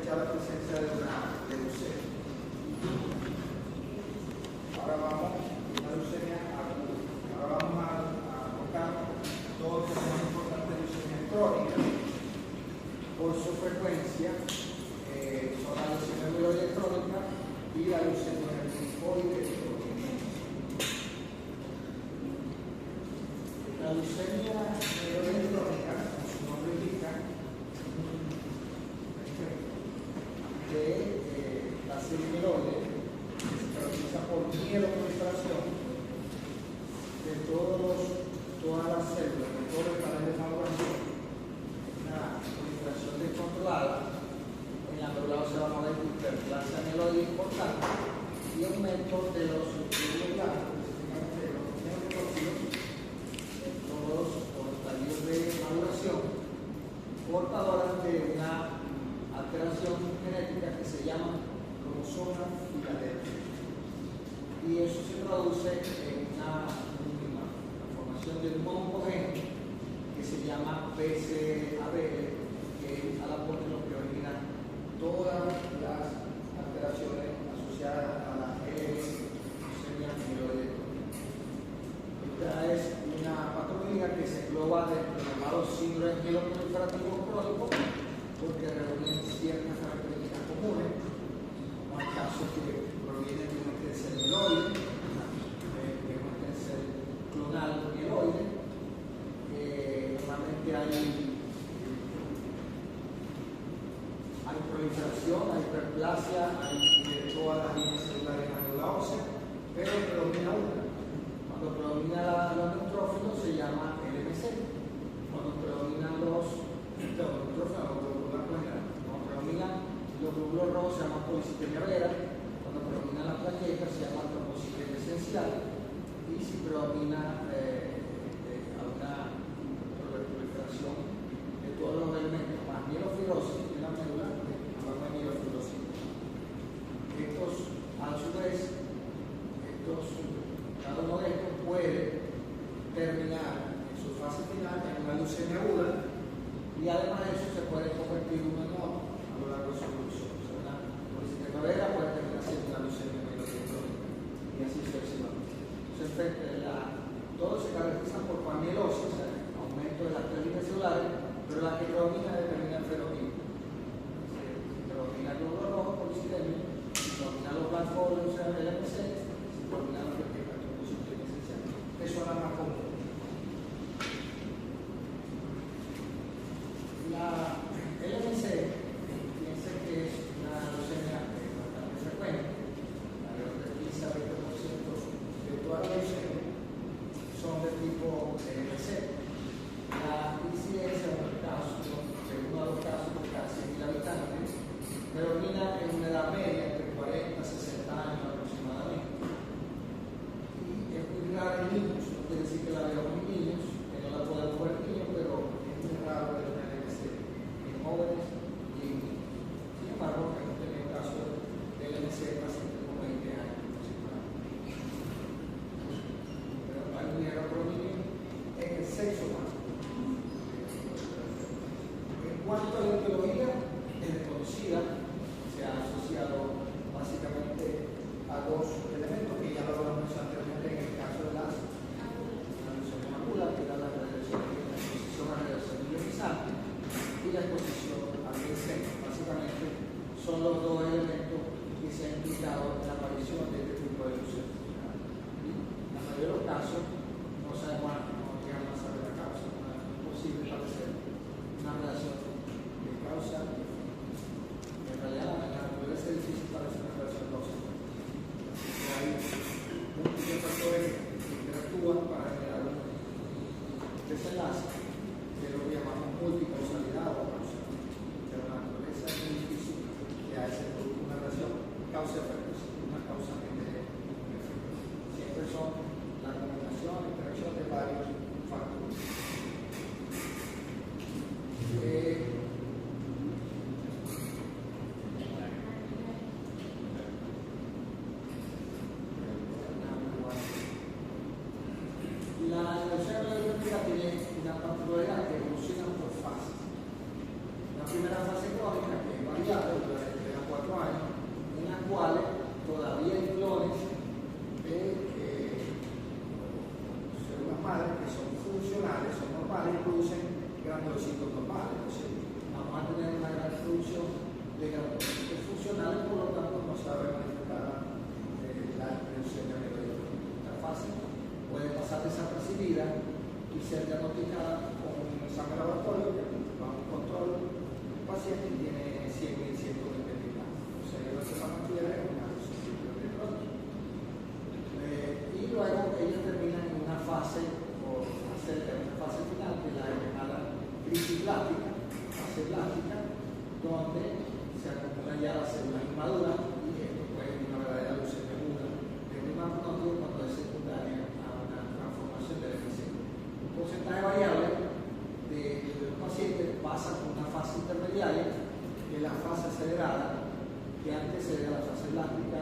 sospecha la presencia de una leucemia. Ahora vamos a la leucemia aguda. Ahora vamos a tocar dos temas importantes de leucemia crónica. Por su frecuencia, son la leucemia mieloide crónica y la leucemia linfoide crónica. La leucemia mieloide crónica, como su nombre indica, de la serie mieloide, que se caracteriza por mieloproliferación de todas las células, de todos los canales de maduración, una proliferación descontrolada en la médula ósea, vamos a ver hiperplasia mieloide importante y aumento de los glóbulos blancos, específicamente de los neutrófilos, en todos los estadios de maduración, portadoras de una alteración genética que se llama cromosoma Filadelfia. Y eso se traduce en una formación de un oncogene que se llama PCAB, que es a la postre lo que origina todas las alteraciones asociadas a la leucemia mieloide crónica. Esta es una patología que se engloba dentro del llamado síndrome mieloproliferativo crónico, porque reúnen ciertas características comunes, como el caso que proviene de un cáncer mieloide, de un cáncer clonal mieloide. Normalmente hay proliferación, hay hiperplasia, hay de todas las líneas celulares de la médula ósea, pero predomina una. Cuando predomina los neutrófilos se llama LMC. Cuando predominan los neutrófilos, cuando predominan los glóbulos rojos se llama policitemia vera, cuando predominan las plaquetas se llama trombocitemia esencial, y si predomina alguna proliferación de todos los elementos más mielofibrosis en la médula, se mielofibrosis. Estos, a su vez, cada uno de estos puede terminar en su fase final en una leucemia aguda, y además de eso se puede convertir uno en otro a lo largo de su evolución. O sea, una policitemia vera puede terminar siendo una leucemia mieloide crónica y así sucesivamente. Entonces, todos se caracterizan por panmielosis, o sea, aumento de las líneas celulares, pero la que predomina determina el fenótipo. Predomina el glóbulo rojo, policitemia, predomina los blancos, o sea, el LMC, predomina la plaqueta, trombocitemia esencial. Eso es la más común. La LMC, piensa que es una leucemia bastante frecuente, alrededor del 15 a 20% de todas las leucemias son de tipo LMC. La incidencia en el caso, en uno de los casos por cada 100.000 habitantes, predomina en una edad media entre 40 a 60 años aproximadamente. Y es muy rara en niños, no quiere decir que la veamos en niños, que no la podemos ver en niños, pero es muy raro ver una LMC en jóvenes y en niños. Sin embargo, hemos tenido casos de LMC en pacientes con 20 años aproximadamente. Pero hay un heterocriminio en el sexo humano. En cuanto a la etiología, es desconocida, se ha asociado básicamente a dos elementos que ya lo hablamos anteriormente en el caso de la leucemia macular, que era la exposición a radiación ionizante y la exposición al benceno. Básicamente son los dos elementos que se han implicado en la aparición de este tipo de leucemia. En la mayoría de los casos no sabemos, no llegamos a saber la causa, no es posible establecer una relación de causa. En realidad, puede ser difícil establecer una relación causal. Hay múltiples factores que interactúan para generar un desenlace de lo que llamamos multicausalidad o causa. Pero la naturaleza es muy difícil que haya una relación causa-efecto, una causa que tiene efecto. Siempre son la combinación, la interacción de varios factores. La leucemia mieloide tiene una particularidad que evoluciona por fases. La primera fase crónica, que es pediatra durante 3 a 4 años, en las cuales todavía hay clones de células madres que son funcionales, son normales y producen granulocitos normales. Entonces, vamos a tener una gran producción de granulocitos funcionales, por lo tanto, no se va a ver manifestada la leucemia mieloide. Está fácil, puede pasar desapercibida y ser diagnosticada con un examen laboratorio que va a un control del paciente y tiene 100.000, 120.000 casos. O sea, lo que van a estudiar es una sustitución de pronto. Y luego ellos terminan en una fase, o acerca de una fase final, que es la llamada crisis plástica, fase plástica, donde se acumulan ya las células inmaduras y esto puede ser una verdadera leucemia aguda de un macronótico cuando es secundaria a una transformación del FC. Un porcentaje variable de los pacientes pasa por una fase intermediaria, que es la fase acelerada, que antecede a la fase plástica,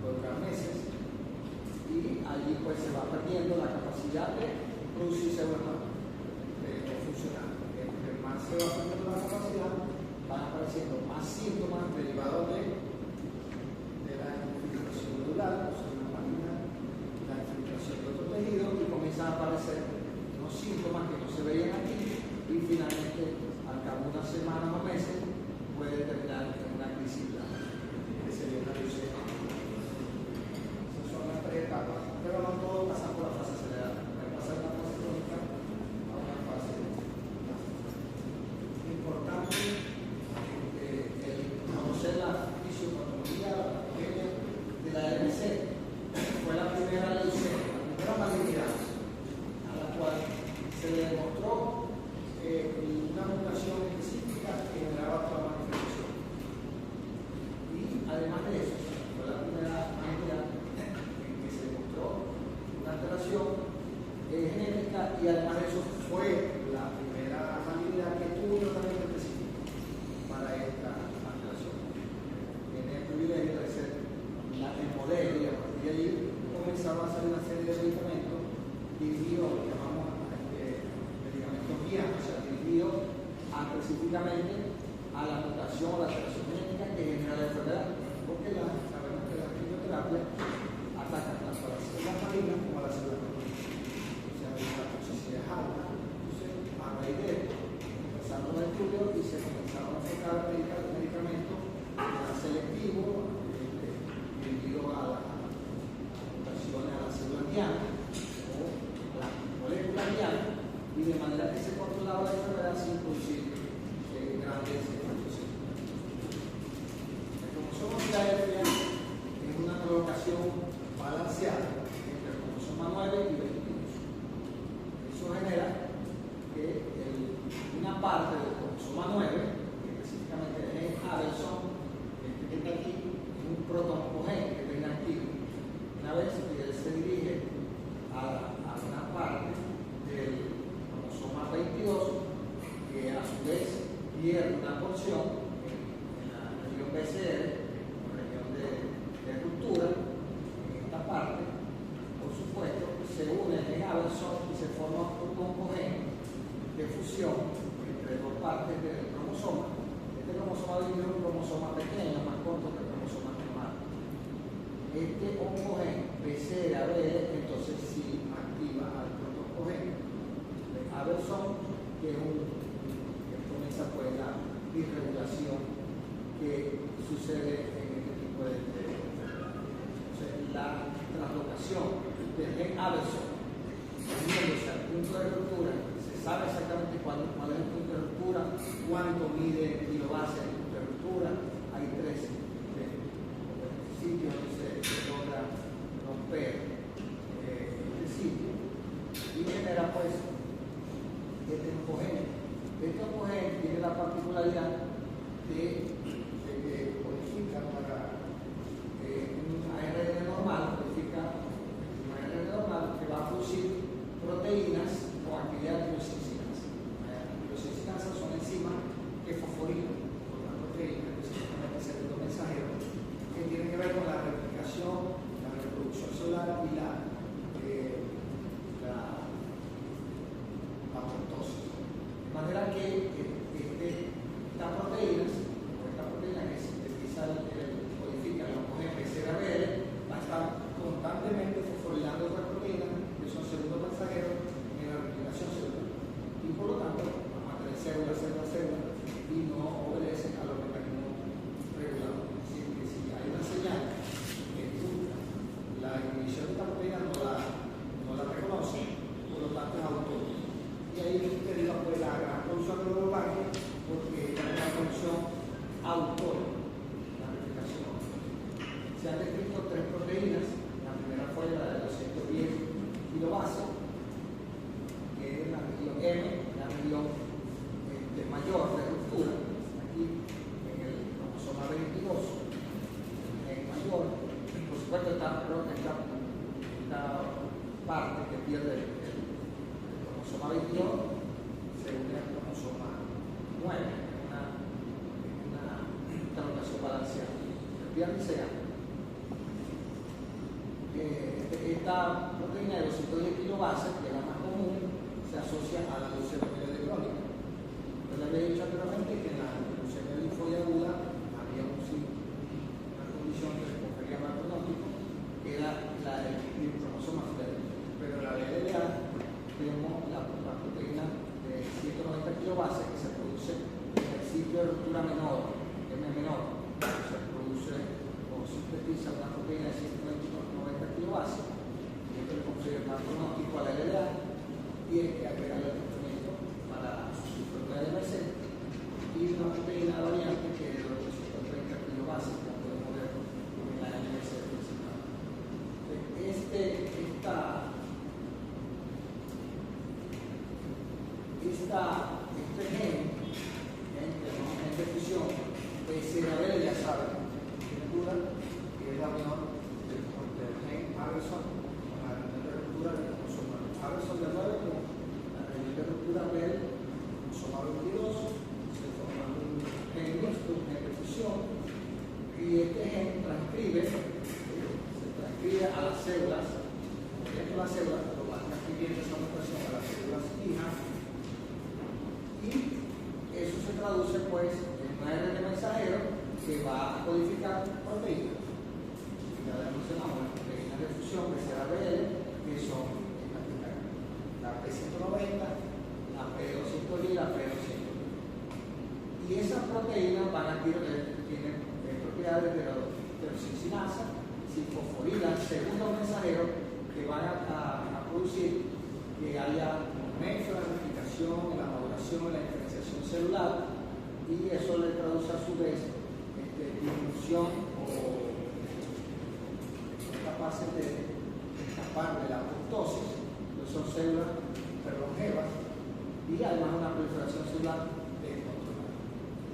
puede durar meses, y allí pues se va perdiendo la capacidad de producir células funcionales. Entre más se va perdiendo la capacidad, van apareciendo más síntomas derivados de la infiltración celular, o sea, una máquina, la infiltración de otro tejido, y comienzan a aparecer unos síntomas que no se veían aquí, y finalmente, al cabo de unas semanas o meses, puede terminar en una crisis plástica, que sería una leucemia. Esas son las 3 etapas, pero no todo pasa por la fase acelerada. Puede pasar de una fase crónica a una fase plástica. Importante conocer la fisiopatología, la patología de la RMC. Fue la primera leucemia, la primera malignidad a la cual se le demostró una mutación específica que generaba toda la manifestación. Y además de eso, fue la primera malignidad en que se demostró una alteración genética, y además de eso fue la primera malignidad que tuvo un tratamiento específico para esta alteración. Tiene el privilegio de ser el modelo, y a partir de allí comenzaron a salir una serie de medicamentos dirigidos, lo que llamamos medicamentos guía, o sea, dirigidos específicamente a la mutación o la alteración genética que genera la enfermedad, porque sabemos que la quimioterapia ataca tanto a las células malignas como a las células normales. O sea, la toxicidad es alta. Entonces, a raíz de esto, empezaron los estudios y se comenzaron a enfocar medicamentos selectivos dirigidos a las mutaciones a las células diana o a las moléculas diana, y de manera que se controlaba la enfermedad sin producir grandes efectos. El cromosoma Filadelfia es una colocación balanceada entre el cromosoma 9 y 22. Eso genera que una parte del cromosoma 9, que específicamente es Adelson, que está aquí, es un protoncogen que está inactivo. Una vez que él se dirige a una parte del cromosoma 22, que a su vez pierde una porción en la región BCR, la región de ruptura, en esta parte, por supuesto, se une en Adelson y se forma un protoncogen de fusión entre dos partes del cromosoma. Este cromosoma es un cromosoma pequeño, más corto que el cromosoma normal. Este oncogen BCR-ABR entonces sí activa al protoncogen de Adelson, que comienza pues la disregulación que sucede en este tipo de enfermedades. Entonces, la translocación del gen Adelson uniéndose al punto de ruptura, se sabe exactamente cuál es el punto de ruptura, cuánto mide kilobase el punto de ruptura. Hay 3 sitios donde se logra romper este sitio y genera pues este oncogén. Este oncogén tiene la particularidad de que codifica para un ARN normal, codifica un ARN normal que va a producir proteínas con actividad tirosíncinasa. Tirosíncinasa son enzimas que fosforilan con la proteína, específicamente segundo mensajero, que tiene que ver con la replicación, la reproducción celular y la apoptosis. De manera que estas proteínas, o esta Piaricea. Esta proteína de 210 kilobase, que es la más común, se asocia a la leucemia crónica. Yo le había dicho anteriormente que en la leucemia linfoide aguda había una condición que se confería mal pronóstico, que era la del cromosoma filadelfia. Pero en la LDA vemos la proteína de 190 kilobase que se produce en el sitio de ruptura menor, M menor, se produce o sintetiza una proteína de 190 kilobase, y esto le confiere mal pronóstico a la LDA, y es que agregarle el tratamiento para su proteína de MC y una proteína variante que es de 230 kilobase, como podemos ver en la MC principal. Este gen de fusión de CRB, ya saben, tiene duda, que es la unión del gen Aberson con la reunión de ruptura del cromosoma Aberson de 9 con la reunión de ruptura del cromosoma 22, se forma un gen mixto, un gen de fusión, y este gen se transcribe a las células, por las células, lo va transcribiendo esa mutación a las células hijas, y eso se traduce pues en un ARN mensajero que va a codificar proteínas. Ya le mencionamos las proteínas de fusión que será BL, que son la P190, la P210 y la P210. Y esas proteínas van a tienen propiedades de la tirosina, fosforila, segundo mensajero, que van a producir que haya aumento de la replicación, la maduración, la diferenciación celular, y eso le traduce a su vez disminución o capaces de escapar de la apoptosis, que son células hiperlongevas, y además una proliferación celular descontrolada.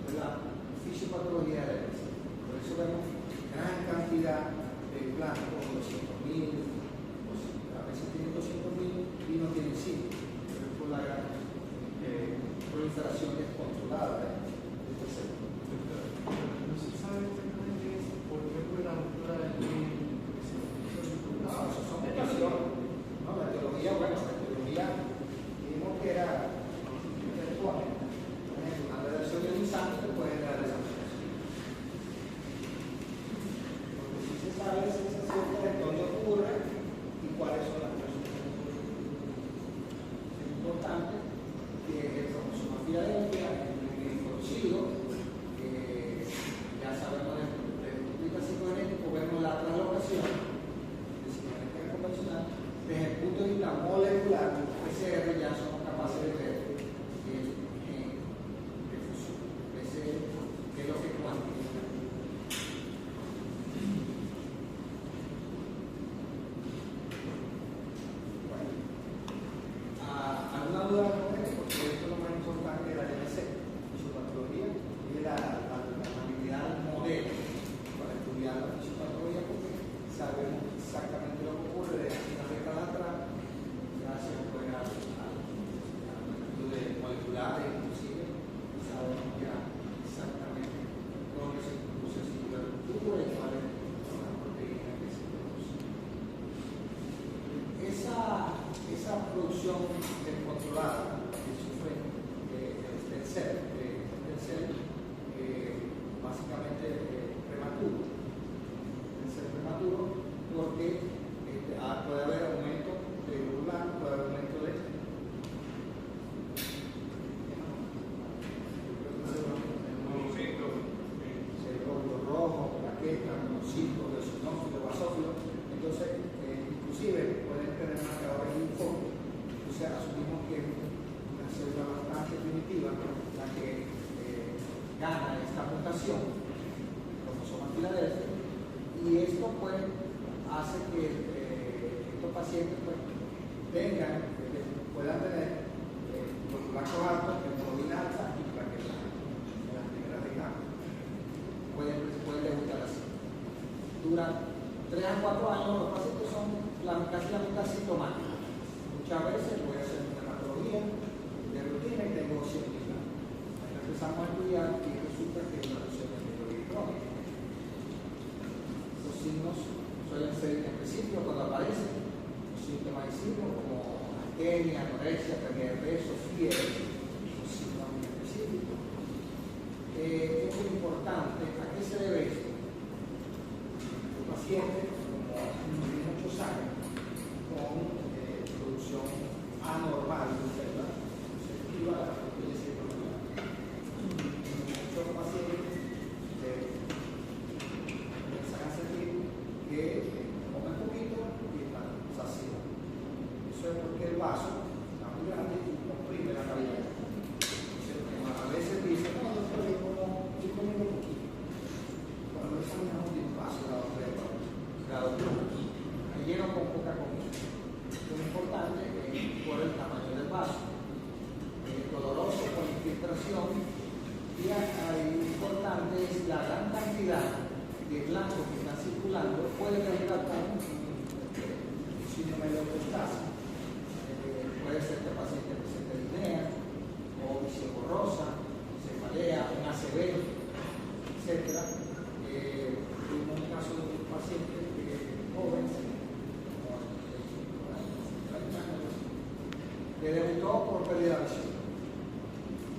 Es la fisiopatología de la herpes. Por eso vemos gran cantidad de blancos, 200.000, a veces tienen 200.000 y no tienen sitio, pero es por la gran proliferación descontrolada de este célula. No se sabe exactamente por qué fue la ruptura del gen. No, eso son mutaciones. No, la etiología, vimos que era intelectual. Por ejemplo, una reacción ionizante que puede dar esa mutación. Lo que sí se sabe es esa cierta de dónde ocurre y cuáles son las personas. Es importante que el cromosoma filadelfia es muy conocido. Ya sabemos de duplica psicogenético, vemos la translocación de psicogenética convencional. Desde el punto de vista molecular, PCR ya somos capaces de ver que es de fusión. Ese es lo que cuantifica. Bueno, ¿alguna duda con esto? Porque esto es lo más importante de la DNC, su patología y la habilidad modelo para estudiar la fisiopatología, porque sabemos exactamente lo que ocurre de una década atrás, gracias pues, a estudios moleculares, inclusive, sabemos ya exactamente dónde se produce el ciclo de ruptura y cuáles son las proteínas que se producen. Esa producción descontrolada que sufre el stem cell, básicamente prematuro, porque puede haber aumento de glóbulas, puede haber aumento de glóbulos rojos, plaquetas, monocitos, eosinófilos, basófilos. Entonces, inclusive pueden tener marcadores de linfoma. Entonces, asumimos que es una célula bastante primitiva la que gana esta mutación, el cromosoma filadelfia, y esto pues hace que estos pacientes pues puedan tener los blancos altos, hemoglobina alta y plaquetas en las primeras de cambio. Pueden debutar así. Durante 3 a 4 años los pacientes son casi la mitad sintomáticos. Muchas veces voy a hacer una hematología de rutina y tengo científica. Empezamos a estudiar y resulta que es una leucemia crónica. suelen ser inespecíficos cuando aparecen los síntomas de signos como astenia, anorexia, pérdida de peso, fiebre, los síntomas muy específicos. Es muy importante. ¿A qué se debe esto? Los pacientes, como tienen muchos años, con producción anormal de células receptivas a la proteína celular. Muchos pacientes comienzan a sentir que comen poquito y están saciados. Eso es porque el vaso está muy grande y comprime la cavidad. A veces dicen, no, doctor, estoy comiendo poquito. Cuando examinamos de un vaso, grado 3, me lleno con poca comida. Lo importante es por el tamaño del vaso. Doloroso con infiltración. Y lo importante es la gran cantidad de blancos que están circulando puede derivar con síndrome de autoestasis. Puede ser que el paciente presente disnea o visión borrosa, cefalea, un ACV, etc. Tuvimos un caso de un paciente joven, que debutó por pérdida de visión.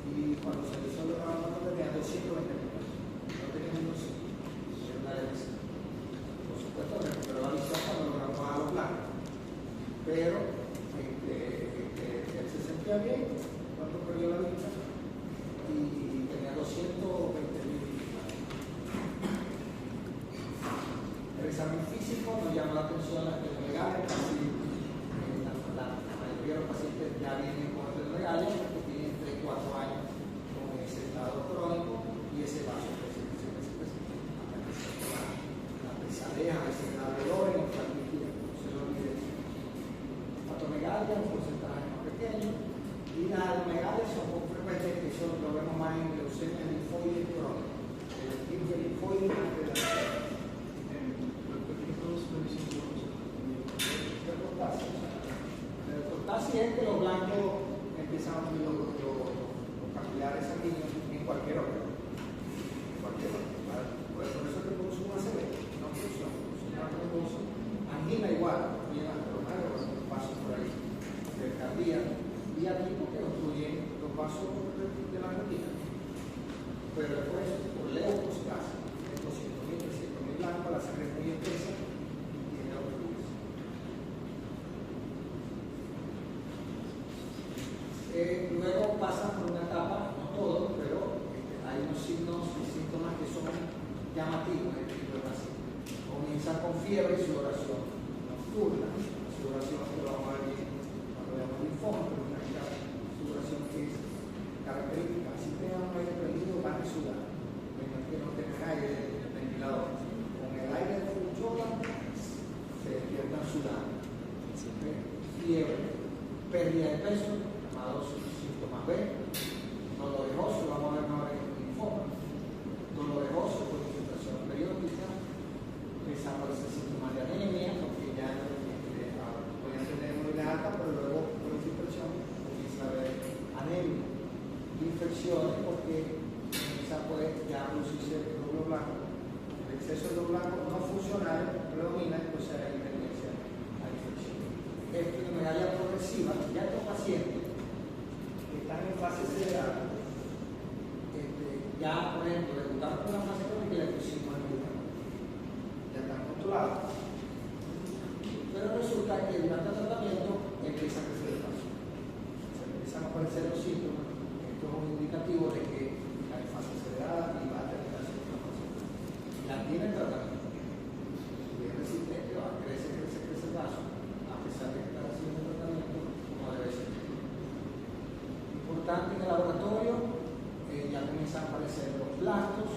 Y cuando se le hizo el laboratorio tenía 220 pesos. No tenía ningún síntoma. Era una depresión. Por supuesto, recuperó la visión cuando logramos a los blancos. Pero él se sentía bien cuando perdió la vista y tenía 220.000. El examen físico nos llama la atención las legales, casi la mayoría de los pacientes ya vienen con legales porque tienen 3-4 años con ese estado crónico y ese vaso la pesadez, a veces da dolor en oftalmitis, no se lo olvide. Hepatomegalia, un porcentaje más pequeño, y las adomegalias son poco frecuentes, que eso lo vemos más en leucemia linfoide crónica, el tipo de linfoide antes de la Así es que los blancos empiezan a tener los capilares sanguíneos en cualquier órgano. Por eso te produce una ACV, una obstrucción, angina igual, también las coronares, los vasos por ahí, cardía, y aquí porque obstruyen los vasos de la retina. Pero después, por leucocitosis, 200.000, 300.000 blancos, la sangre es muy espesa y tiene obstrucción. Luego pasan por una etapa, no todo, pero hay unos signos y síntomas que son llamativos en el tipo de paciente. Comienzan con fiebre y sudoración nocturna, sudoración que lo vamos a ver bien cuando veamos el linfoma, pero una sudoración que es característica. Si tengan un aire prendido, van a sudar, menos que no tengan aire del ventilador. Con el aire de funcionan, se despiertan sudando. Fiebre, pérdida de peso, llamados síntomas B, dolor de oso, vamos a ver ahora en el linfoma, dolor de oso por infiltración periódica, empiezan a aparecer síntomas de anemia, porque ya pueden tener muy alta, pero luego por infiltración comienza a haber anemia, infecciones, porque comienza ya a producirse el glóbulo blanco, el exceso de glóbulo blanco no funcional predomina, entonces hay tendencia a infección. Esplenomegalia progresiva, ya estos pacientes que están en fase acelerada, ya por ejemplo, debutaron con la fase crónica y la pusimos en medicamento. Ya están controlados. Pero resulta que durante el tratamiento empieza a crecer el vaso. Se empiezan a aparecer los síntomas. Esto es un indicativo de que está en fase acelerada y va a terminar su inflamación. La tiene el tratamiento. Si es resistente, crece el vaso, a pesar de que está haciendo el tratamiento, como debe ser. Importante en el laboratorio, ya comienzan a aparecer los blastos,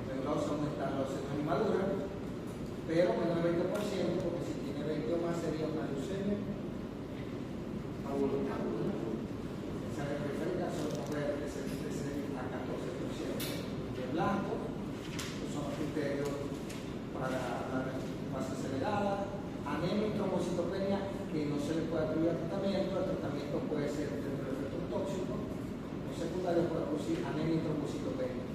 en los aumentan los senos y maduras, pero menos del 20%, porque si tiene 20 o más sería una leucemia aguda. Esa periférica solo puede crecer a 14%. De blastos, estos son los criterios para la fase acelerada, anemia y trombocitopenia, que no se le puede atribuir al tratamiento. El tratamiento puede ser de efectos tóxicos, los secundarios pueden producir anemia y trombocitopenia.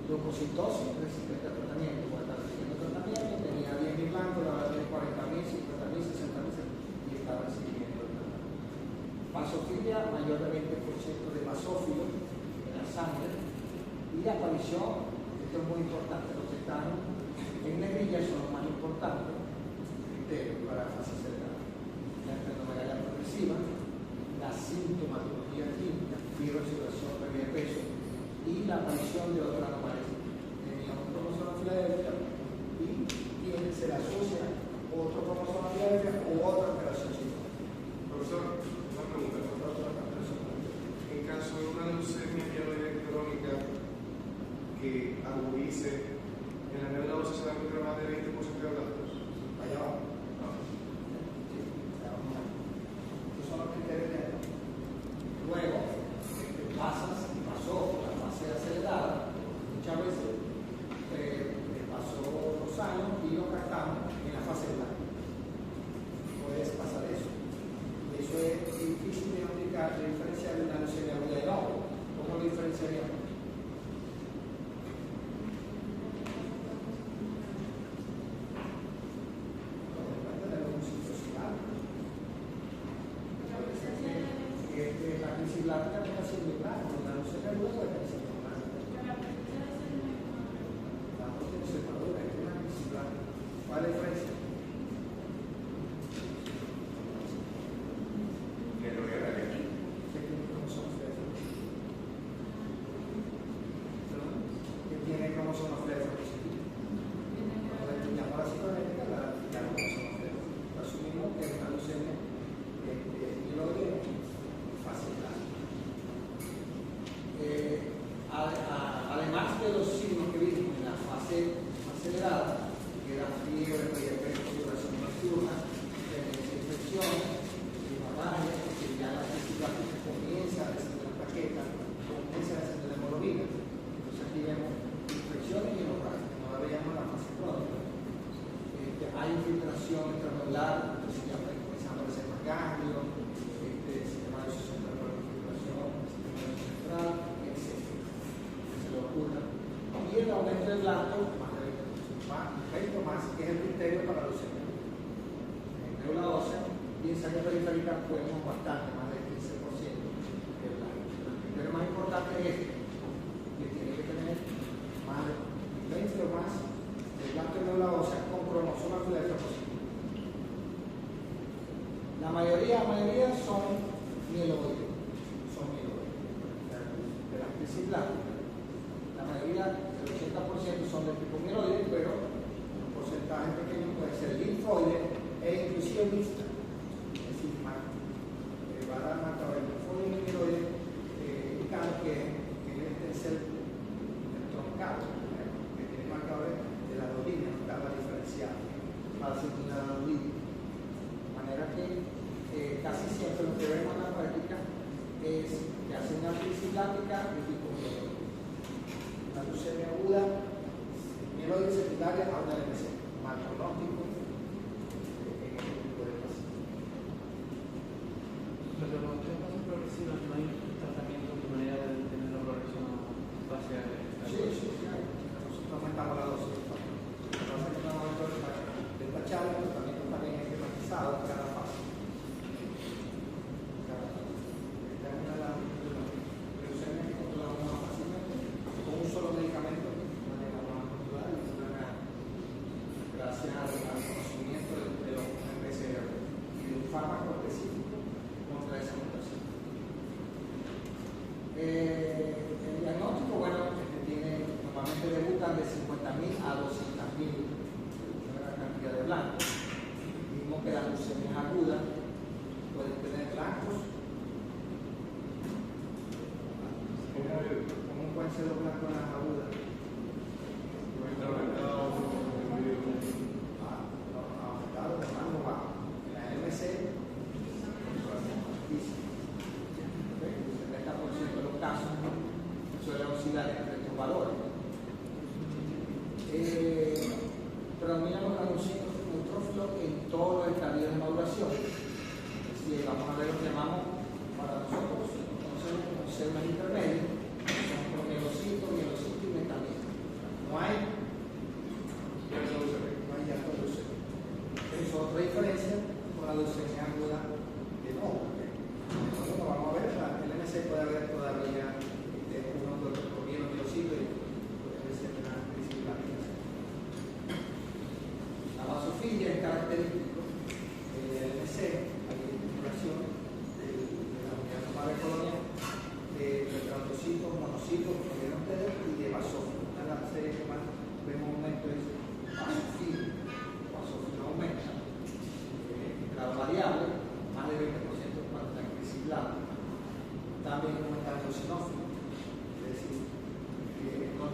Leucocitosis resistente al tratamiento, puede estar recibiendo tratamiento tratamiento, tenía 10.000 blancos, ahora tiene 40.000, 50.000, 60.000 y está recibiendo el tratamiento. Basofilia, mayor de 20% de basófilo en la sangre, y la aparición, esto es muy importante, los que están en negrilla son los más importantes criterios para la fase acelerada. La enfermedad progresiva, la sintomatología clínica, fiebre, sudoración, pérdida de peso y la aparición de otra anomalía. Tenía un cromosoma Filadelfia y se le asocia otro cromosoma Filadelfia o otra operación citológica. Profesor, una pregunta. En caso de una leucemia mieloide crónica que agudice, en la médula ósea se va a encontrar más de 20% de blancos. Allá abajo. Sí, allá abajo. Estos son los criterios de él. Luego, pasó por la fase acelerada, muchas veces pasó los años y lo captamos en la fase blanca. Puedes pasar eso. Y eso es difícil de aplicar, de diferenciar de una leucemia aguda de novo. ¿Cómo lo diferenciaríamos? La crisis blanca no está siendo blanca, la leucemia aguda puede estar siendo blanca. La proteína separadora es una crisis blanca. ¿Cuál es la diferencia? Que lo que era aquí. ¿Qué tiene cromosomas fletos? ¿Qué tiene cromosomas fletos? La parasitogenética la cromosomas fletos. Asumimos que es una leucemia mieloide facilidad. Además de los signos que vimos en la fase acelerada, que era fiebre, diabetes, sudoración nocturna, infecciones, hemorragia, que ya la crisis blanca comienza a descender la plaqueta, comienza a descender la hemoglobina. Entonces aquí vemos infecciones y hemorragia, no la veíamos en la fase crónica. Hay infiltración intramedular, entonces ya comienzan a aparecer más ganglios, sistema de central por la infiltración, sistema central, etc. Que se le ocurra. Y el aumento del blanco, más de 20 más, que es el criterio para la leucemia. En médula ósea y ensayo periférica podemos bastante, más del 15% del blanco. Pero lo más importante es este, que tiene que tener más de 20 o más del blanco de médula ósea con cromosoma Filadelfia positivo. La mayoría son mieloides, de las crisis blancas. La mayoría, el 80% son de tipo mieloide, pero un porcentaje pequeño puede ser linfoide e inclusive mixta. Es decir, va a dar marcador linfoide y mieloide, indicando que debe ser el troncado, que tiene marcadores de la dos líneas, no cada diferencial, para ser una dos líneas. De manera que casi siempre lo que vemos en la práctica es que hace una crisis blanca de tipo mieloide. La leucemia aguda, mieloide secundaria a una LMC, mal pronóstico en este tipo de pacientes. Pero cuando usted pasa progresiva, no hay tratamiento de manera de tener la progresión facial. Sí, claro. Nosotros aumentamos la dosis. Lo que pasa es que en el momento de tachar, el tratamiento también es tematizado en cada fase. Esta es una de las leucemias que controlamos más fácilmente con un solo medicamento de manera más controlada y gracias al conocimiento de los PCR y de un fármaco específico contra esa mutación. El diagnóstico, bueno, normalmente debutan de 50.000 a 200.000 una cantidad de blancos. Vimos que las leucemias agudas pueden tener blancos. ¿Cómo pueden ser los blancos en las agudas? Aumentado de rango bajo. En la LMC, el 70% de los casos suele oscilar entre estos valores. Predominan los neutrófilos en todos los estadios de maduración. Es decir, vamos a ver lo que llamamos para nosotros como células intermedias, que son promielocitos, mielocitos y metalocitos.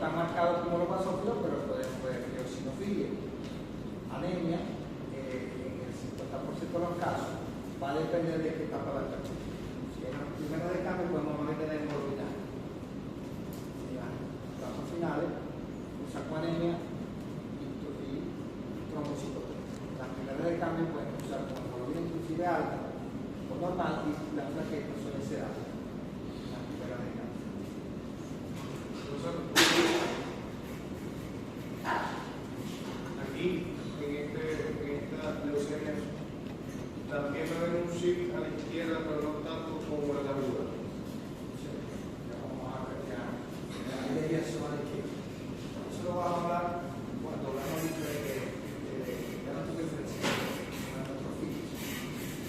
está marcado como los basófilos, pero podemos ver eosinofilia, anemia, en el 50% de los casos, va a depender de qué etapa la etapa. Si en las primeras de cambio, pues normalmente tener hemoglobina. En las etapas finales, usamos anemia y trombocitopenia. Las primeras de cambio pueden usar con hemoglobina inclusive alta o normal, y la plaqueta suele ser alta. Las primeras de cambio. Aquí, en esta leucemia, también va a haber un shift a la izquierda, pero no tanto como en la aguda. Vamos a ver ya la desviación a la izquierda. Eso lo vamos a hablar cuando hablamos de la diferencial,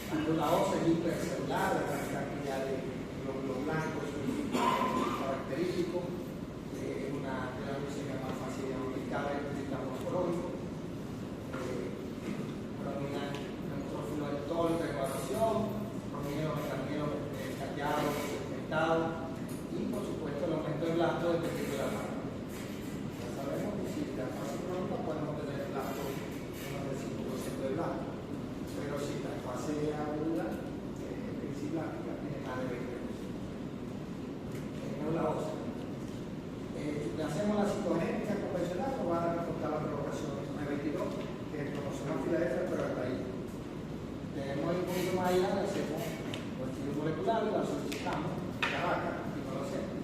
cuando la ósea es hipercelular, la cantidad de glóbulos blancos característico, una leucemia más fácil de diagnosticar el sistema morfológico, predomina neutrófilo alcohólico de evaluación, promedios callados, segmentados, y por supuesto el aumento de blasto dependiendo de la marca. Ya sabemos que si la fase crónica podemos tener blasto menos del 5% de blasto, pero si la fase aguda, principlática, tiene más de 20%. No la ósea. Le hacemos la citogenética convencional, nos van a reportar la provocación 922, que es cromosoma Filadelfia, pero hasta ahí. Tenemos un poquito más allá, le hacemos los estudios moleculares, la solicitamos, la vaca, y no lo hacemos.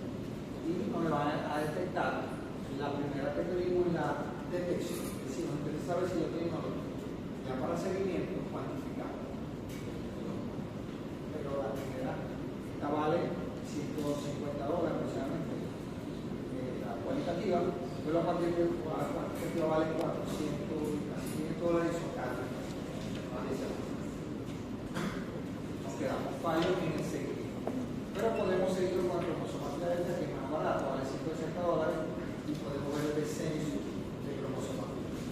Y nos van a detectar la primera que pedimos la detección, es decir, nos interesa saber si lo tienen o no. Ya para seguimiento, cuantificamos. Pero la primera, esta vale $150 aproximadamente. La cualitativa, pero la cuantitativa vale 400, casi $500 son caros. Nos quedamos fallos en el seguimiento. Pero podemos seguir con la cromosoma Filadelfia, que es más barato, vale $160, y podemos ver el descenso de cromosoma Filadelfia.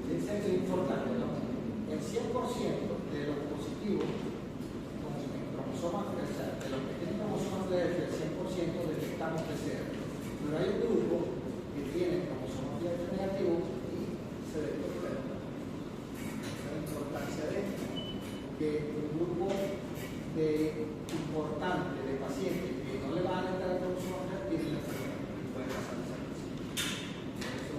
El descenso es importante, ¿no? El 100% de los positivos con cromosoma Filadelfia, de los que tienen cromosoma Filadelfia, el 100% detectamos PCR. Pero hay un grupo que tiene cromosoma Filadelfia negativo y se detecta. La importancia de esto, que un grupo importante de pacientes que no le van a detectar el cromosoma Filadelfia tienen la enfermedad y puede pasar desapercibido. Eso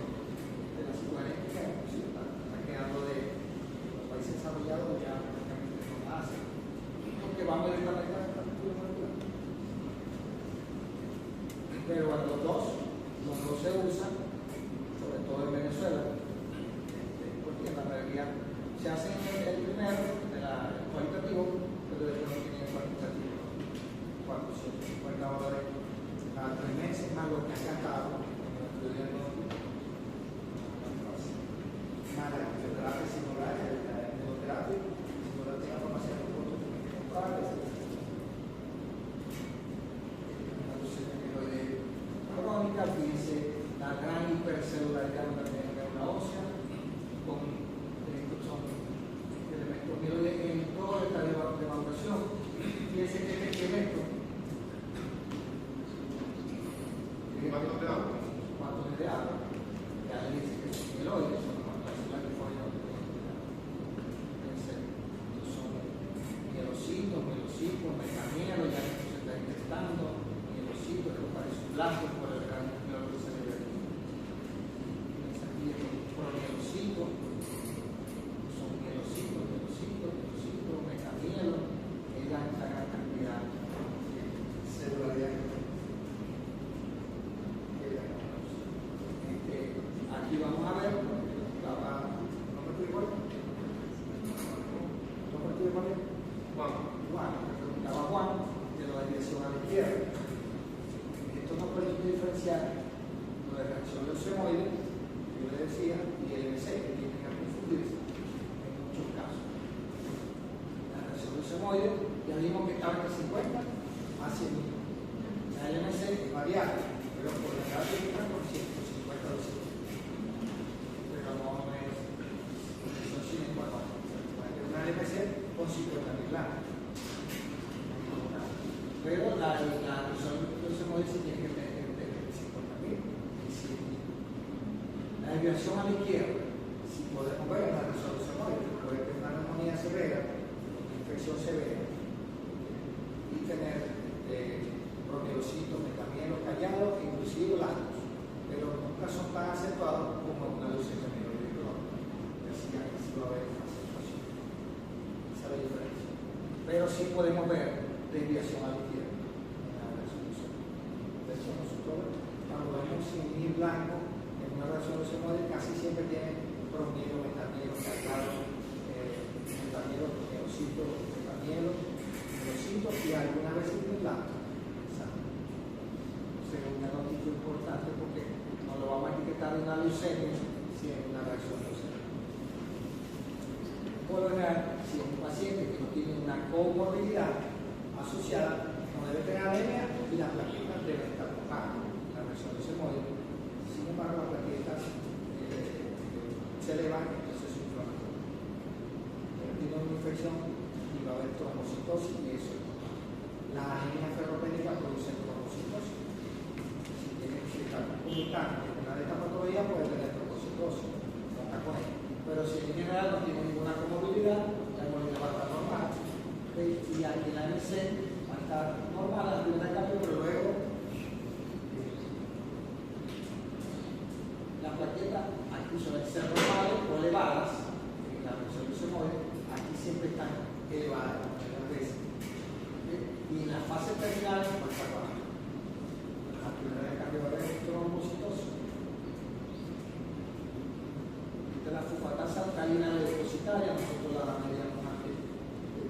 de la psicogenética está quedando de los países desarrollados ya prácticamente no la hacen. Porque van directamente a la estructura molecular. Pero a los dos se usan, sobre todo en Venezuela, porque en la realidad se hacen el primero, el cualitativo, pero después no tienen el cuantitativo. $450 cada 3 meses, más lo que han gastado en el estudio diagnóstico, más la quimioterapia similar, la inmunoterapia, si no la tenga farmacéutico, tiene que comprar, crónica, fíjense la gran hipercelularidad también de una ósea, con elementos mieloides en todo el estadio de maduración. Fíjense que este esqueleto, ¿Cuántos de agua? ¿cuántos de agua? Ya le dice que son mieloides, son las células que forman son mielocitos, mecanielos, ya que se está intestando, mielocitos, que parecen blancos por el gran número que se le ve aquí. Aquí es promielocitos, son mielocitos, mecanielos, que dan esta gran cantidad de celularidad. Aquí vamos a ver, ¿nombre tuyo igual? ¿Nombre tuyo igual? Juan, me preguntaba Juan de la dirección a la izquierda. Esto nos permite diferenciar lo de reacción leucemoide, que yo le decía, y el MC, que tienen a confundirse en muchos casos. La reacción leucemoide, ya vimos que estaba entre 50 a 100. La LMC es variable, pero por la edad de con 150 a 200. Pero no es, son 104. Una LMC con 50.000 lados. Pero la reacción leucemoide se tiene que tener desviación a la izquierda, si podemos ver la resolución móvil, puede tener una neumonía severa, una infección severa, y tener promielocitos, metamielos callados, inclusive blancos, pero nunca son tan acentuados como una leucemia mieloide crónica, que así va a haber una situación. Esa es la diferencia. Pero sí podemos ver desviación a la izquierda en la resolución. De hecho, nosotros cuando vemos sin blanco en una resolución móvil casi siempre tiene promielo, metamielos cargados, metamielos, promielocitos, metamielos, melocitos y algunas veces sin blanco. Una noticia importante porque no lo vamos a etiquetar en una leucemia si es una reacción leucémica. Por lo general, si es un paciente que no tiene una comorbilidad asociada, no debe tener anemia y las plaquetas deben estar bajas. La reacción leucemóide, sin embargo, las plaquetas se elevan, entonces es inflamatorio. Pero tiene una infección y va a haber trombocitosis y eso es normal. La anemia ferropénica produce trombocitosis. Una de estas patologías puede tener trombocitosis, pero si en general no tiene ninguna comorbilidad, la hemoglobina va a estar normal. Y aquí la MC va a estar normal en la primera cambio, pero luego las plaquetas aquí suelen ser normales o elevadas, en la resolución móvil, aquí siempre están elevadas en las veces. Y en la fase terminal va a estar baja. La primera cambio va a haber trombocitosis. La fosfatasa alcalina depositaria, nosotros la medíamos antes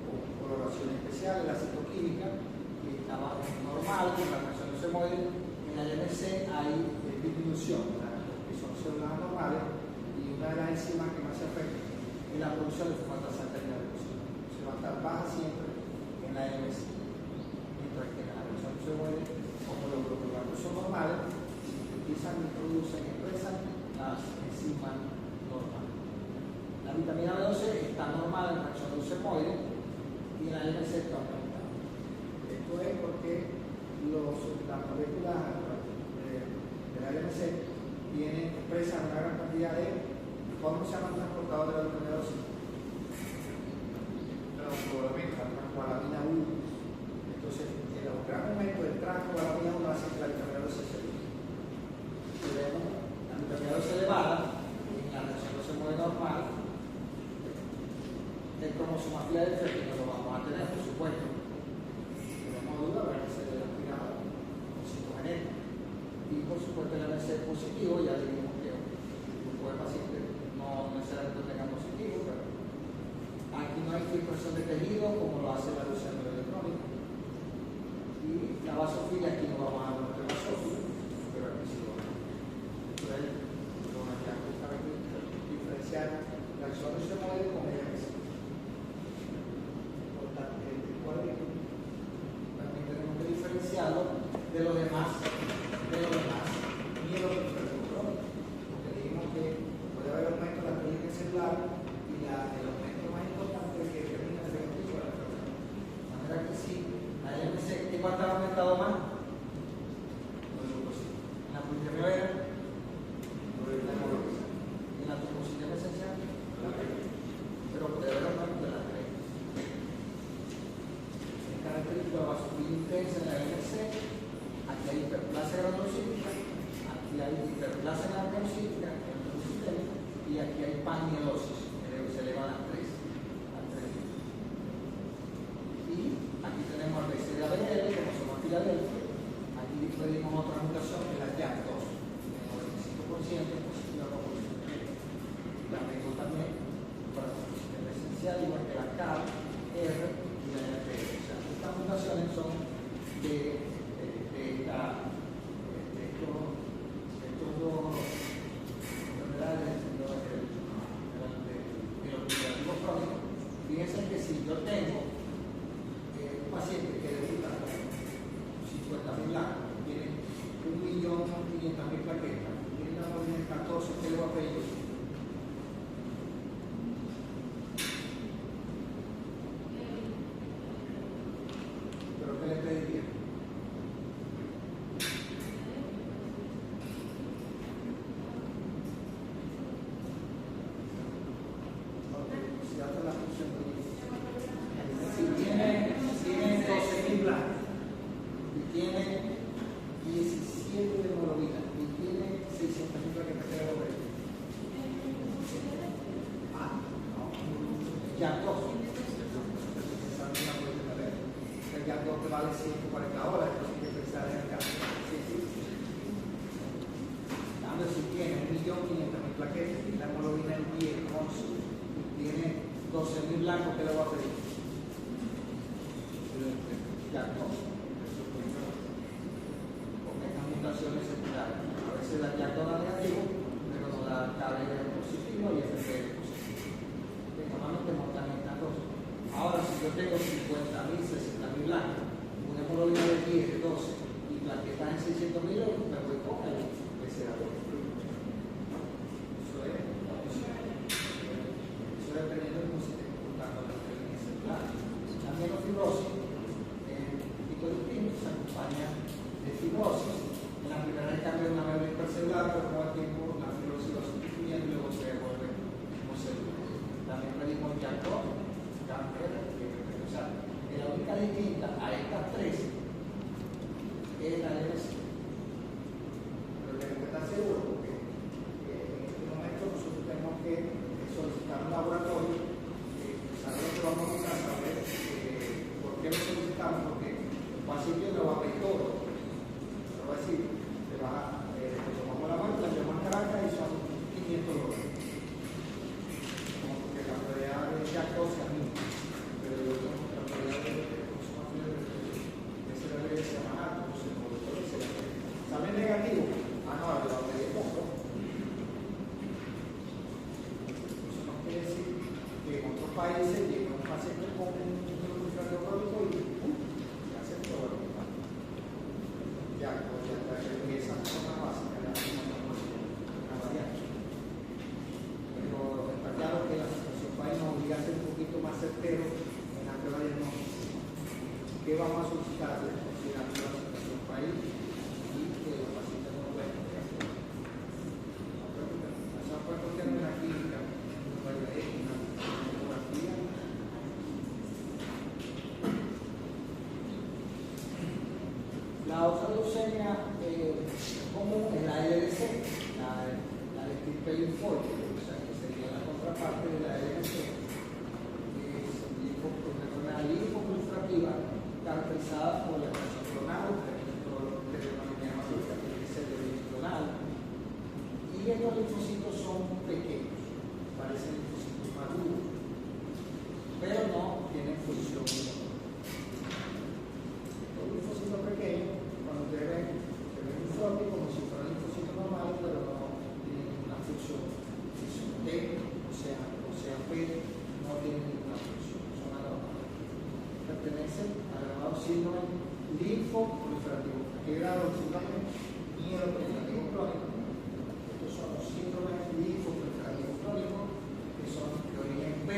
con coloración especial, la citoquímica, que estaba normal, con la reacción leucemóide. En la LMC hay disminución, que son células normales, y una de las enzimas que más se afecta es la producción de fosfatasa alcalina depositaria. Se va a estar baja siempre en la LMC, mientras que en la reacción leucemóide, como los globulatos son normales, sintetizan y producen, expresan las enzimas. La vitamina B12 está normal en la reacción leucemoide y en la LMC está aumentada. Esto es porque las moléculas de la LMC expresan una gran cantidad de, ¿cómo se llaman transportadores de la vitamina B12? Transcobalamina 1. Entonces, en un gran momento del transcobalamina 1 hace que la vitamina B12 se eleve. Si vemos la vitamina B12 elevada en la reacción leucemoide normal, el cromosoma Filadelfia no lo vamos a tener, por supuesto. Tenemos duda, ver que se le aspirado con citogenética. Y por supuesto el MC positivo, ya dijimos que un grupo de pacientes no necesariamente tenga positivo, pero aquí no hay filtración de tejido como lo hace la leucemia electrónica. Y la basofilia, aquí no vamos a hablar de basófila, pero aquí sí lo vamos a ver. Entonces, lo que hay que diferenciar la acción leucemoide con el MC. También tenemos que diferenciarlo de los demás mielohipertróficos, porque dijimos que puede haber aumento de la proliferación celular y el aumento más importante es que termina el efectivo de la enfermedad. De manera que sí, la LMC, ¿qué va a estar aumentado más? Los leucocitos. En la politemia en la trombocitema esencial, pero puede haber aumento de la característica vascular intensa en la LMC, aquí hay hiperplasia granulocítica, aquí hay hiperplasia granulocítica y aquí hay panielosis, que se eleva a 3. Y aquí tenemos el BCDABL, cromosoma Filadelfia, aquí pedimos otra mutación que es la JAK2, el 95% positiva con la tengo también para el sistema esencial, igual que la CAR, R y la LPR. Estas mutaciones son de estos dos enfermedades de los curativos crónicos. Fíjense que si yo tengo un paciente que debuta con 50.000 blancos, tiene YAC 2. El YAC 2 te vale 140 horas, entonces hay que pensar en el cambio. Si tiene 1.500.000 plaquetas y la hemoglobina en 10, 11, tiene 12.000 blancos, ¿qué le voy a pedir? YAC 2. Porque estas mutaciones secundarias. A veces la YAC 2 da negativo, pero no da KB positivo y FP positivo. Que normalmente montan estas dos. Ahora, si yo tengo 50.000, 60.000 blancos, una hemoglobina de 10, 12 y plaquetas en 600.000, me voy con el BCA2. Dependiendo de cómo se esté comportando la enfermedad celular. La mielofibrosis es un tipo distinto, se acompaña de fibrosis. En la primera vez cambia de una médula hipercelular, pero con el tiempo la fibrosis va sustituyendo y luego se devuelve como celular. También pedimos YAC2, cáncer, o sea, la única distinta a estas tres es la LBC. Pero tenemos que estar seguros porque en este momento nosotros tenemos que solicitar un laboratorio, saber lo que vamos a buscar, saber por qué lo solicitamos, porque el paciente no va a ver todo. Pero va a decir, tomamos la muestra, la llevamos a Caracas y son $500. Como porque la probabilidad de YAC 2 sea mínima, pero yo tengo la probabilidad de consumación de ese debe ser más alto, no sé, como doctor, ¿sale negativo? Ah, no, la probabilidad de poco. Es decir, que en otros países llega un paciente con un glúcido crónico y se hace todo lo que pasa. Ya esa zona básica, la variante. Pero está claro que la situación país nos obliga a ser un poquito más certero en la prueba diagnóstica. ¿Qué vamos a solicitar considerando la situación país y que los pacientes no lo ven? Esa fue cuestión de la clínica. La otra leucemia común es la LDC, la de tipo linfóide, o sea, que sería la contraparte de la LDC, que es una enfermedad linfoproliferativa caracterizada por la expresión clonal, que denominamos clonal, y estos linfocitos son pequeños, parecen linfocitos maduros, pero no tienen función. Los linfocitos pequeños, cuando ustedes ven, se ven un flote como si fueran linfocitos normales, pero no tienen ninguna función. Función T, o sea P, no tienen ninguna función, son anormales. Pertenecen al llamado síndrome linfoproliferativo. ¿Qué grado de síndrome? Mieloproliferativo crónico. Estos son los síndromes linfoproliferativos crónicos, que son de origen B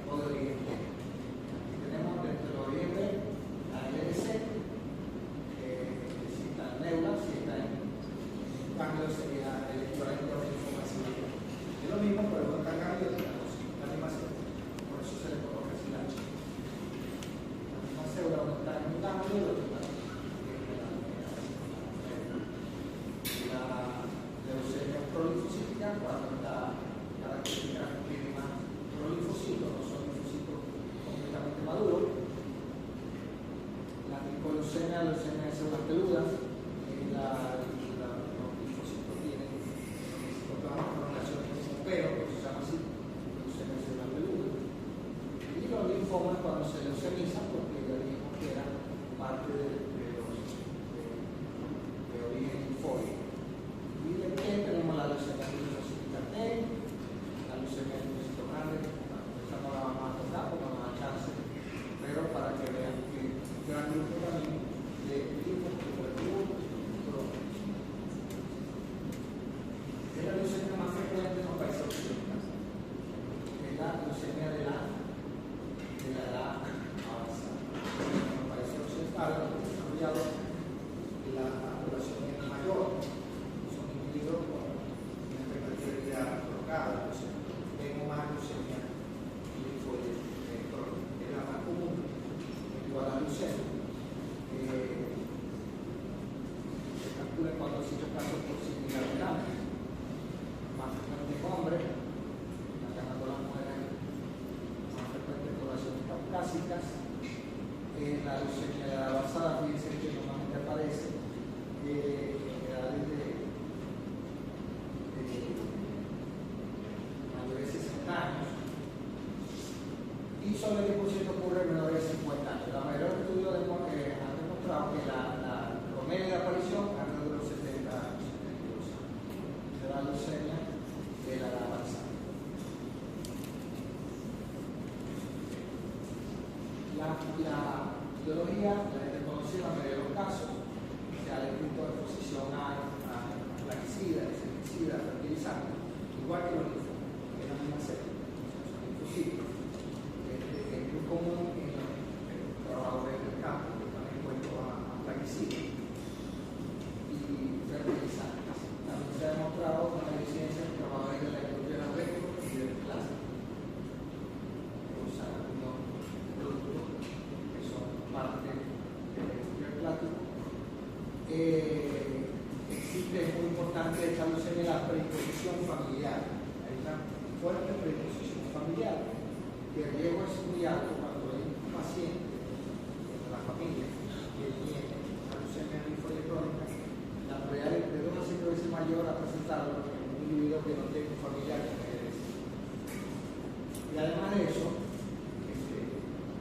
o de origen T. Aquí tenemos dentro del origen B la LDC, si está en neula, si está en cambio sería el equivalente a linfomasivo. Es lo mismo, pero con cambio de la animación. Por eso se le coloca así la H. La misma célula donde está en un cambio y lo que está la leucemia prolifocítica cuando está característica que tiene más prolifocitos, no son linfocitos completamente maduros. La leucemia de células peludas, los linfocitos tienen prolongaciones como pero, que se llama así, leucemia de células peludas. Y los linfomas cuando se leucemizan, porque ya dijimos que eran parte de origen linfóide. Y de T tenemos la leucemia linfocítica T, la leucemia linfocito grande, esa no la vamos a tocar porque no da chance, pero para que vean que gran grupo también de linfoproliferativos crónicos. Es la leucemia más frecuente en los países occidentales. Es la leucemia de la edad avanzada. En los países occidentales, los desarrollados, la población es mayor, son individuos con una expectativa de vida prolongada, entonces tengo más leucemia linfoide crónica, es la más común, igual a leucemia. Se calcula 400 casos por 100.000 habitantes, más frecuente en hombres, la cama con las mujeres esa leucemia es la predisposición familiar. Hay una fuerte predisposición familiar, que el riesgo es muy alto cuando hay un paciente en la familia que tiene una leucemia linfoide crónica. La probabilidad de 2 a 5 veces mayor a presentarlo que un individuo que no tiene un familiar que tiene LDC. Y además de eso,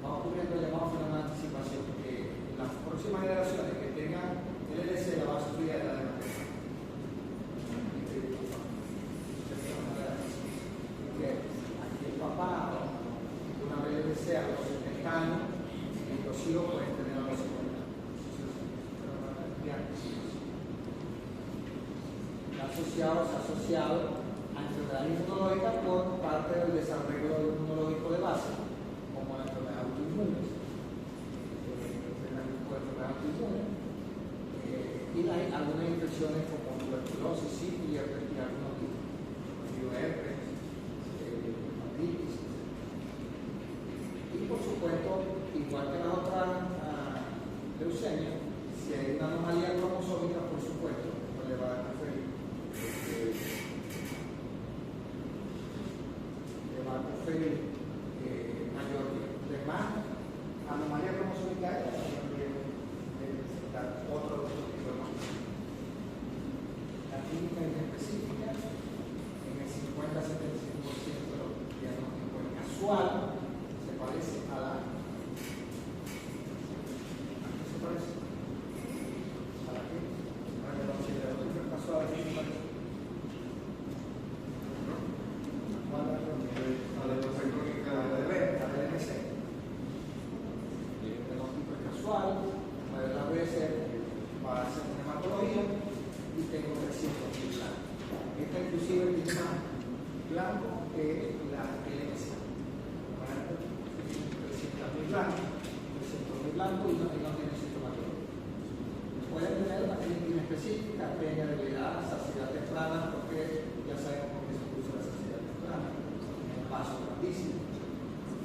vamos cubriendo el llamado fenómeno de anticipación, que las próximas generaciones que tengan LDC la va a sufrir a la de materia. Aquí el papá, una vez LDC a los 70 años, y los hijos pueden tener a los 50. Se ha asociado a enfermedades inmunológicas por parte del desarrollo inmunológico de base, como la enfermedad autoinmune, y hay algunas infecciones como tuberculosis, sífilis y algunos tipos, herpes, hepatitis. Y por supuesto, igual que las otras leucemias, si hay una anomalía cromosómica, por supuesto, pues le va a conferir mayor riesgo. De más, anomalía cromosómica es mayor riesgo de presentar otro tipo de anomalía. La clínica es específica, en el 50-75% de los diagnósticos es casual, se parece a la. ¿A qué se parece? ¿A la qué? A la diagnóstico casual, ¿a qué se parece?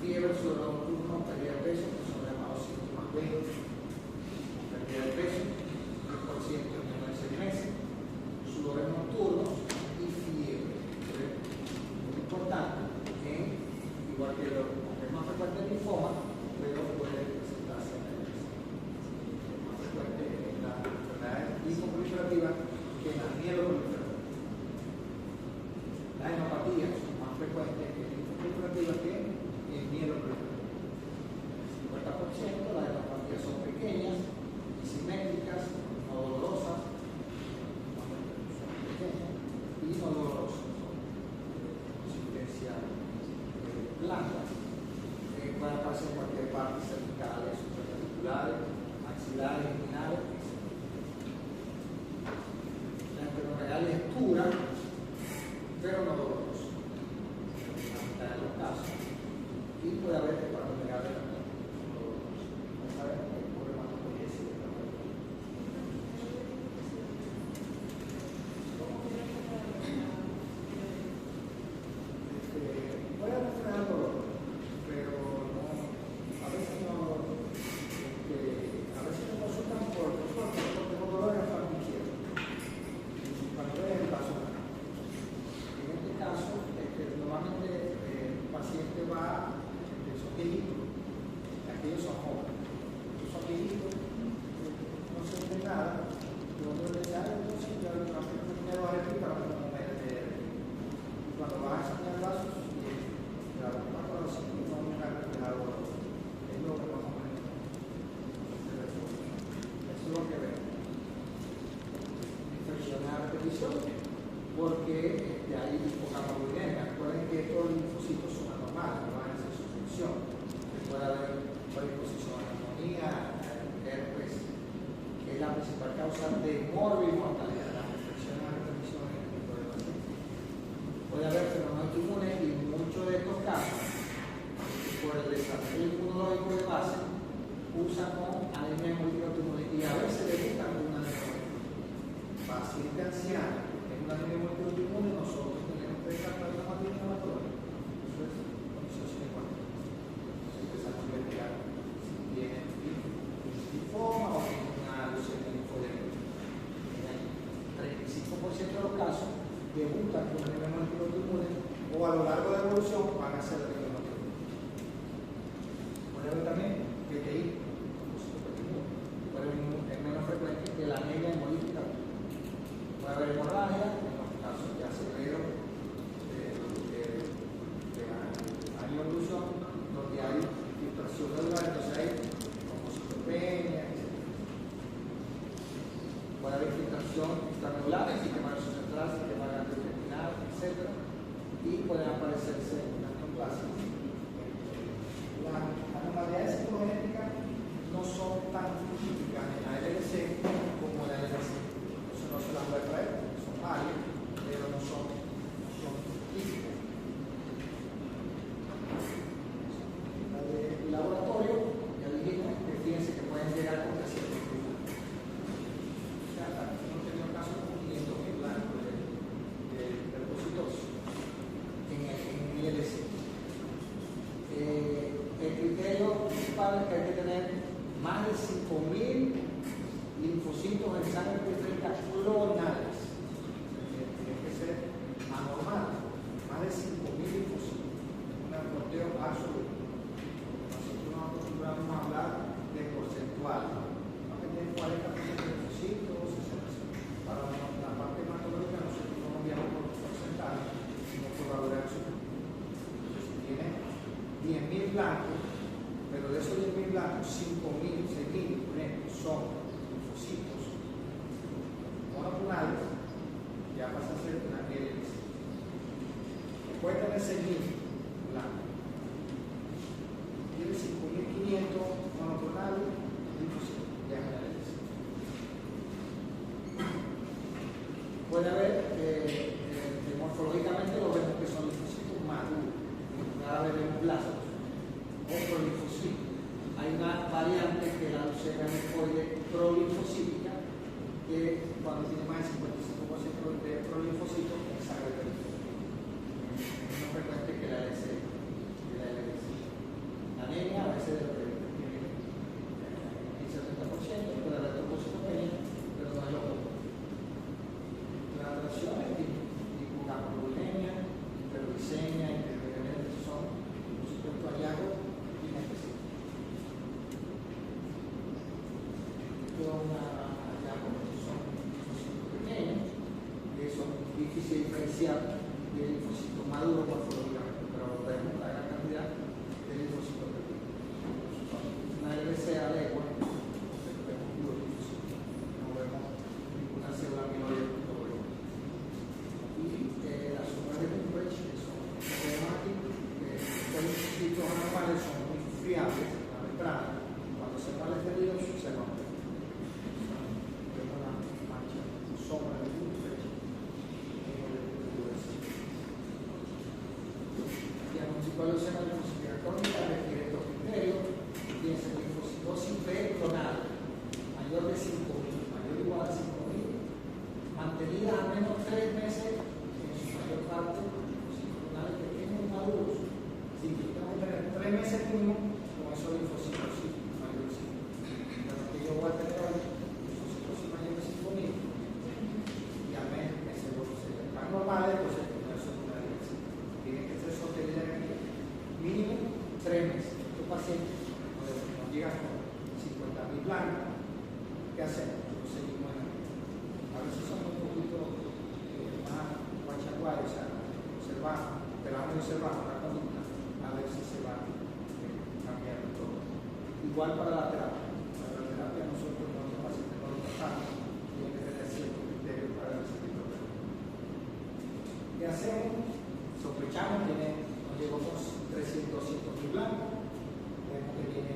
Fiebre, sudor nocturno, pérdida de peso, que son llamados síntomas B. Pérdida de peso, 10% en menos de 6 meses, sudores nocturnos y fiebre. Muy importante, igual que es más frecuente el linfoma, pero puede presentarse en el es más frecuente en la enfermedad linfoproliferativa que en la mieloproliferativa. Las hemopatías son más frecuentes en linfoproliferativa que el mieloproliferativa. El 50% las hemopatías son pequeñas y simétricas, no dolorosas, y no dolorosas, son consistencia blanca. Pueden aparecer en cualquier parte, cervicales, supraarticulares, maxilares, inguinales. La enfermedad es dura, pero no dolorosa. En la mitad de los casos. Y puede haber hepatomegalia también. No sabemos qué ocurre más con ese. Puede referir al dolor, pero no, a veces no consultan por dolor en la parte izquierda. Cuando ven el paso. En este caso, normalmente el paciente va de esos viejitos, aquellos son jóvenes. Esos viejitos no sienten nada, y otros le dicen, entonces ya lo primero va a decir para que no me dé. Cuando vas a enseñar vasos, claro, cuando los síntomas son muy reflejados, es lo que más o menos se resuelve. Eso es lo que ven. Infecciones a repetición, porque hay poca hemoglobina. Recuerden que estos linfocitos son anormales, no van a hacer su función. Puede haber predisposición a neumonía, herpes, que es la principal causa de morbo y mortalidad. Las infecciones a repetición en el tipo de paciente. Puede haber fenómenos autoinmunes y muchos de estos casos, por el desarrollo inmunológico de base, usan con anemia hemolítica autoinmune y a veces le buscan una anemia. Paciente anciano, que es una anemia hemolítica autoinmune, nosotros tenemos que descartar la matriz inflamatoria. Eso es condición sine qua non. Empezamos a investigar si tiene linfoma o tiene una leucemia linfoide. Hay 3 25% de los casos debutan con el diagnóstico inmune o a lo largo de la evolución van a ser el diagnóstico. Puede haber también PTI, puede es menos frecuente que la anemia hemolítica. Puede haber hemorragia en los casos ya severos de evolución, donde hay filtración celular, entonces hay homocitopenia, etc. Puede haber filtración extramedular, sistema nervioso central, sistema gastrointestinal, etc. Y pueden aparecerse neoplasias. Las anomalías citogenéticas no son tan típicas en la LLC como en la LLC. Eso no se las voy a traer, son varias, pero no son típicas. La de laboratorio, ya dijimos que fíjense que pueden llegar con 300.000 blancos. O sea, hemos tenido casos con 500.000 blancos de depósitos en el ILC. El criterio principal es que hay que tener más de 5.000 linfocitos en sangre periférica clonales. Tiene que ser anormal. Más de 5.000 linfocitos. Un conteo absoluto. Nosotros nos acostumbramos a hablar de porcentual. No que tiene 40% de linfocitos, 60%. Para la parte hematológica nosotros no nos guiamos por porcentaje, sino por valoración. Entonces, si tiene 10.000 blancos, pero de esos 10.000 blancos, 5.000, 6.000, por ejemplo, son linfocitos monoclonales, ya pasa a ser una LLC. Puede tener 6.000 blancos. Tiene 5.500 monoclonales, linfocitos, ya es una LLC. Puede haber, morfológicamente lo vemos que son linfocitos maduros, cada vez vemos plasmas. Otro linfocito. Hay una variante que es la leucemia linfoide prolinfocítica, que cuando tiene más del 55% de prolinfocito es sangre periférica. Es más frecuente que la LC. La anemia a veces tiene 15-30%, puede haber trombocitopenia, pero no es lo común. Las relaciones tipo gammaglobulinemia, hiperglicemia, hiperglicemia son por supuesto hallazgos inespecíficos. Son pequeños, que son difíciles de diferenciar del linfocito maduro morfológicamente, pero vemos la gran cantidad de linfocitos pequeños. Una LBCA legua, vemos puros linfocitos, no vemos ninguna célula minoria. Y las sombras de Goodrich, que son problemáticas, los linfocitos anormales son muy friables a la entrada. Cuando se van extendidos, se rompen. Vemos una mancha, sombra de Goodrich. Diagnóstico de leucemia linfocítica crónica requiere estos criterios. Piensa en linfocitosis B clonal, mayor de 5.000, mayor o igual a 5.000, mantenida al menos 3 meses en su mayor parte, linfocitos clonales pequeños maduros. Si tenemos que tener 3 meses mínimo con esos linfocitos, sí, mayor de 5.000. Pero que yo voy a tener hoy, linfocitos mayor de 5.000, y al menos ese están normales, pues eso es una dirección. Tiene que ser sostenida en el mínimo 3 meses. Estos pacientes nos llegan con 50.000 blancos. ¿Qué hacemos? Lo seguimos en el. A veces son un poquito más guachaguay, o sea, observamos, esperamos y observamos la conducta, a ver si se va cambiando todo. Igual para la terapia. Para la terapia nosotros los pacientes no lo tratamos, tienen que tener ciertos criterios para recibir el problema. ¿Qué hacemos? Sospechamos que nos llegó con 300.000 blancos, vemos que tiene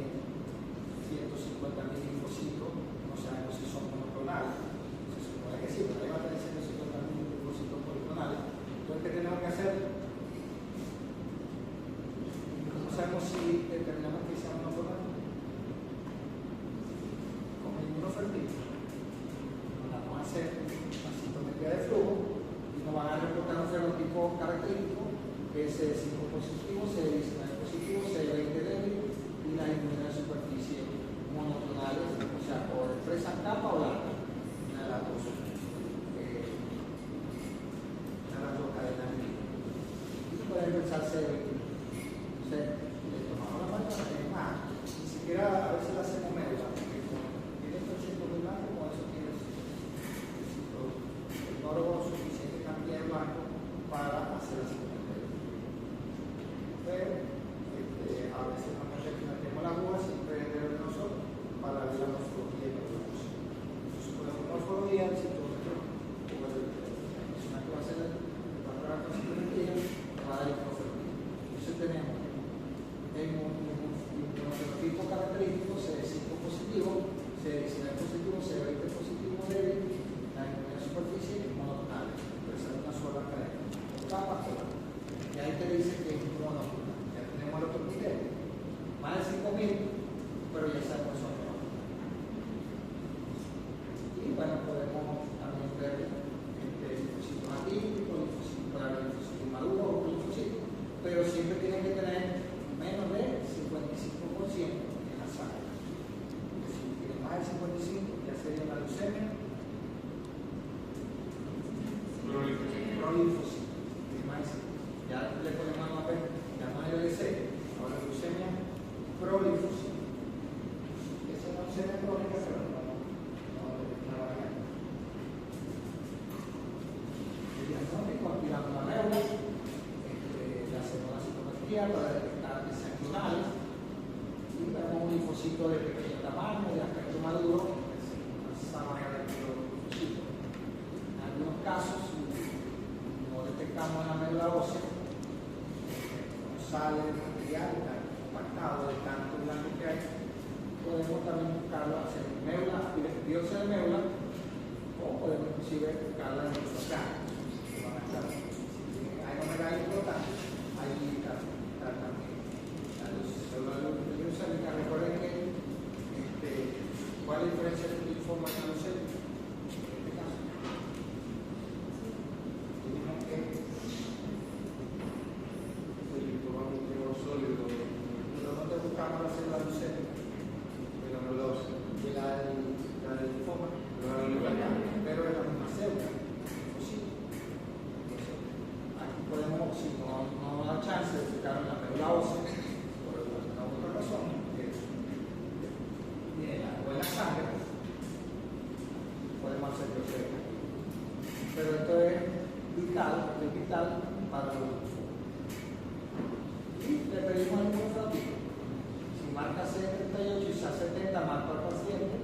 150.000 linfocitos, no sabemos si son monoclonales, se supone que sí, pero ahí va a tener 150.000 linfocitos policlonales. Entonces, ¿qué tenemos que hacer? No sabemos si determinamos que sea monoclonal. Con el inmunofertil, vamos a hacer una citometría de flujo y nos van a reportar un fenotipo característico que es C5 positivo, C19 positivo, C20 débil y la inmunidad de superficie monoclonales, o sea, o expresan capa o larga, una de las dos. pensar C21. Entonces, le tomamos la marca, ni siquiera a veces la hacemos media, porque tiene 300 de blanco, con eso tienes el oro suficiente cantidad de blanco para hacer la segunda media. Pero a veces cuando metemos la aguja siempre es de nosotros para ver la morfología de los ojos. Entonces podemos morfología si tú es una clase de 4 horas con 5 para ir morfología. Entonces tenemos un fenotipo característico CD5 positivo, CD19 positivo, CD20 positivo débil, la inmunidad superficie y monotonal, expresar una sola cadena, capa sola. Y ahí te dice que es monotonal. Ya tenemos el otro criterio, más de 5.000, pero ya sabemos son monotonales. Y bueno, podemos también ver linfocitos atípicos, linfocitos inmaduros o linfocitos, pero siempre tienen que tener menos de 55% en la sangre. Si tiene más de 55, ya sería una leucemia prolinfocito. Ya le podemos ver, ya no es LC, ahora leucemia prolinfocito. Esa es una leucemia crónica, pero no variante. El diagnóstico, activando la médula, le hacemos la citometría para detectar hexagonales y vemos un linfocito de pequeño tamaño, de aspecto maduro, es una sábana de linfocito. En algunos casos, si no detectamos en la médula ósea, no sale el material, está compactado de tanto blanco que hay, podemos también buscarlo, hacer médula, biopsia de médula, o podemos inclusive buscarla en el sacán. Hay omega importante, ahí está también la leucemia. Recuerden que ¿cuál es la diferencia entre el linfoma y la leucemia? En este caso, tenemos que el linfoma es sólido. pero ¿dónde buscamos la célula leucémica? De la médula ósea. De la del linfoma, pero es la misma célula. Podemos, si no nos da chance de buscar en la médula ósea, por alguna otra razón, o en la sangre, podemos hacer biopsia. Pero esto es vital para los linfomas. Y le pedimos el fenotipo. Si marca C38 y C70, marca al paciente,